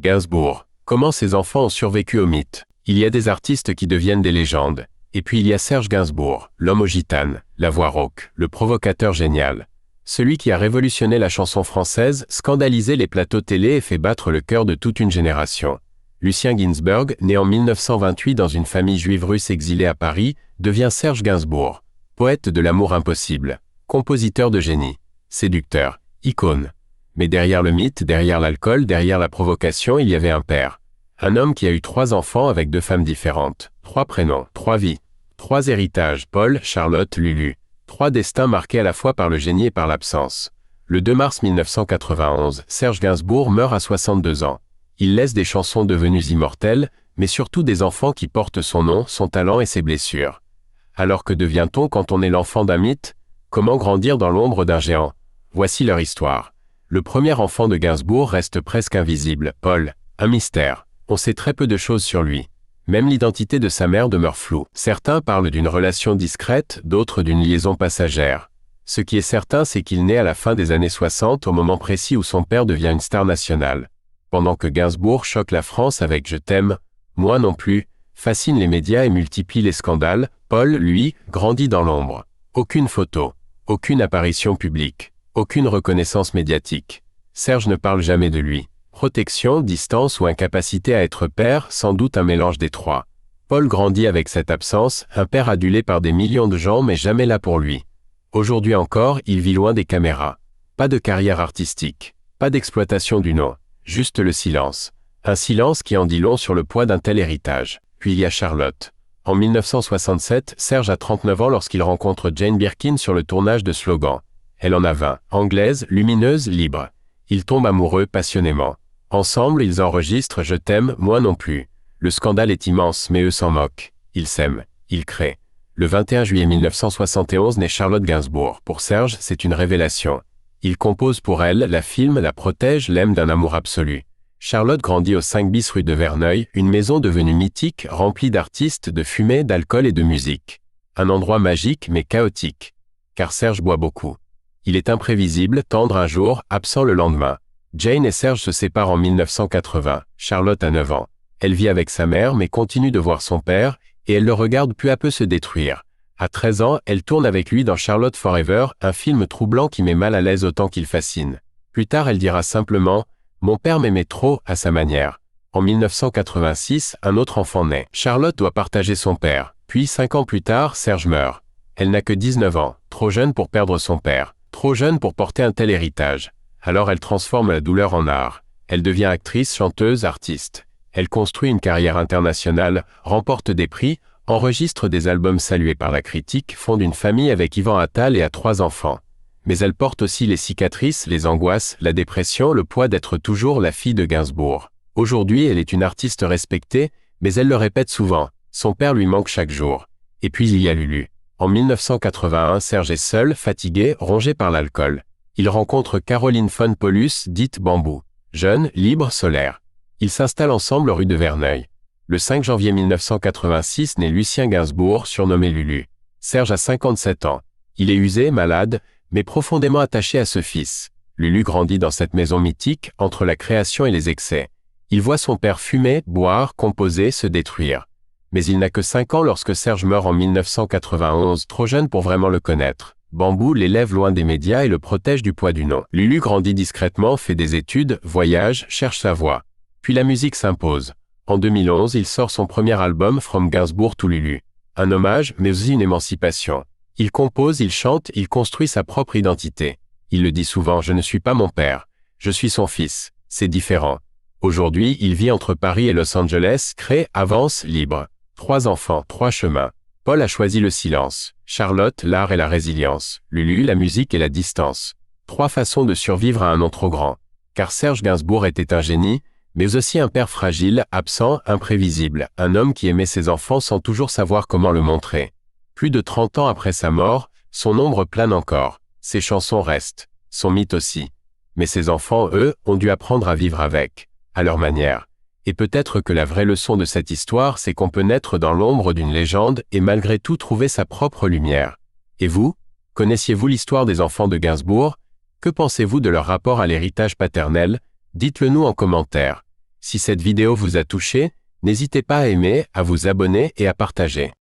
Gainsbourg. Comment ces enfants ont survécu au mythe? Il y a des artistes qui deviennent des légendes. Et puis il y a Serge Gainsbourg, l'homme aux gitanes, la voix rauque, le provocateur génial. Celui qui a révolutionné la chanson française, scandalisé les plateaux télé et fait battre le cœur de toute une génération. Lucien Ginsberg, né en 1928 dans une famille juive russe exilée à Paris, devient Serge Gainsbourg. Poète de l'amour impossible, compositeur de génie, séducteur, icône. Mais derrière le mythe, derrière l'alcool, derrière la provocation, il y avait un père. Un homme qui a eu 3 enfants avec 2 femmes différentes, 3 prénoms, 3 vies, 3 héritages, Paul, Charlotte, Lulu. 3 destins marqués à la fois par le génie et par l'absence. Le 2 mars 1991, Serge Gainsbourg meurt à 62 ans. Il laisse des chansons devenues immortelles, mais surtout des enfants qui portent son nom, son talent et ses blessures. Alors que devient-on quand on est l'enfant d'un mythe? Comment grandir dans l'ombre d'un géant? Voici leur histoire. Le premier enfant de Gainsbourg reste presque invisible, Paul, un mystère. On sait très peu de choses sur lui. Même l'identité de sa mère demeure floue. Certains parlent d'une relation discrète, d'autres d'une liaison passagère. Ce qui est certain, c'est qu'il naît à la fin des années 60, au moment précis où son père devient une star nationale. Pendant que Gainsbourg choque la France avec « Je t'aime »,« Moi non plus », fascine les médias et multiplie les scandales, Paul, lui, grandit dans l'ombre. Aucune photo, aucune apparition publique, aucune reconnaissance médiatique. Serge ne parle jamais de lui. Protection, distance ou incapacité à être père, sans doute un mélange des 3. Paul grandit avec cette absence, un père adulé par des millions de gens mais jamais là pour lui. Aujourd'hui encore, il vit loin des caméras. Pas de carrière artistique, pas d'exploitation du nom, juste le silence. Un silence qui en dit long sur le poids d'un tel héritage. Puis il y a Charlotte. En 1967, Serge a 39 ans lorsqu'il rencontre Jane Birkin sur le tournage de Slogan. Elle en a 20, anglaise, lumineuse, libre. Ils tombent amoureux passionnément. Ensemble, ils enregistrent « Je t'aime, moi non plus ». Le scandale est immense, mais eux s'en moquent. Ils s'aiment, ils créent. Le 21 juillet 1971 naît Charlotte Gainsbourg. Pour Serge, c'est une révélation. Il compose pour elle, la filme, la protège, l'aime d'un amour absolu. Charlotte grandit au 5 bis rue de Verneuil, une maison devenue mythique, remplie d'artistes, de fumée, d'alcool et de musique. Un endroit magique mais chaotique. Car Serge boit beaucoup. Il est imprévisible, tendre un jour, absent le lendemain. Jane et Serge se séparent en 1980. Charlotte a 9 ans. Elle vit avec sa mère mais continue de voir son père et elle le regarde peu à peu se détruire. À 13 ans, elle tourne avec lui dans Charlotte Forever, un film troublant qui met mal à l'aise autant qu'il fascine. Plus tard, elle dira simplement « Mon père m'aimait trop à sa manière ». En 1986, un autre enfant naît. Charlotte doit partager son père. Puis 5 ans plus tard, Serge meurt. Elle n'a que 19 ans, trop jeune pour perdre son père, trop jeune pour porter un tel héritage. Alors elle transforme la douleur en art. Elle devient actrice, chanteuse, artiste. Elle construit une carrière internationale, remporte des prix, enregistre des albums salués par la critique, fonde une famille avec Yvan Attal et a 3 enfants. Mais elle porte aussi les cicatrices, les angoisses, la dépression, le poids d'être toujours la fille de Gainsbourg. Aujourd'hui, elle est une artiste respectée, mais elle le répète souvent. Son père lui manque chaque jour. Et puis il y a Lulu. En 1981, Serge est seul, fatigué, rongé par l'alcool. Il rencontre Caroline von Paulus, dite Bambou. Jeune, libre, solaire. Ils s'installent ensemble rue de Verneuil. Le 5 janvier 1986 naît Lucien Gainsbourg, surnommé Lulu. Serge a 57 ans. Il est usé, malade, mais profondément attaché à ce fils. Lulu grandit dans cette maison mythique, entre la création et les excès. Il voit son père fumer, boire, composer, se détruire. Mais il n'a que 5 ans lorsque Serge meurt en 1991, trop jeune pour vraiment le connaître. Bambou l'élève loin des médias et le protège du poids du nom. Lulu grandit discrètement, fait des études, voyage, cherche sa voie. Puis la musique s'impose. En 2011, il sort son premier album From Gainsbourg to Lulu. Un hommage, mais aussi une émancipation. Il compose, il chante, il construit sa propre identité. Il le dit souvent, je ne suis pas mon père. Je suis son fils. C'est différent. Aujourd'hui, il vit entre Paris et Los Angeles, crée, avance, libre. 3 enfants, 3 chemins. Paul a choisi le silence. Charlotte, l'art et la résilience. Lulu, la musique et la distance. 3 façons de survivre à un nom trop grand. Car Serge Gainsbourg était un génie, mais aussi un père fragile, absent, imprévisible, un homme qui aimait ses enfants sans toujours savoir comment le montrer. Plus de 30 ans après sa mort, son ombre plane encore. Ses chansons restent, son mythe aussi. Mais ses enfants, eux, ont dû apprendre à vivre avec, à leur manière. Et peut-être que la vraie leçon de cette histoire, c'est qu'on peut naître dans l'ombre d'une légende et malgré tout trouver sa propre lumière. Et vous, connaissiez-vous l'histoire des enfants de Gainsbourg? Que pensez-vous de leur rapport à l'héritage paternel? Dites-le nous en commentaire. Si cette vidéo vous a touché, n'hésitez pas à aimer, à vous abonner et à partager.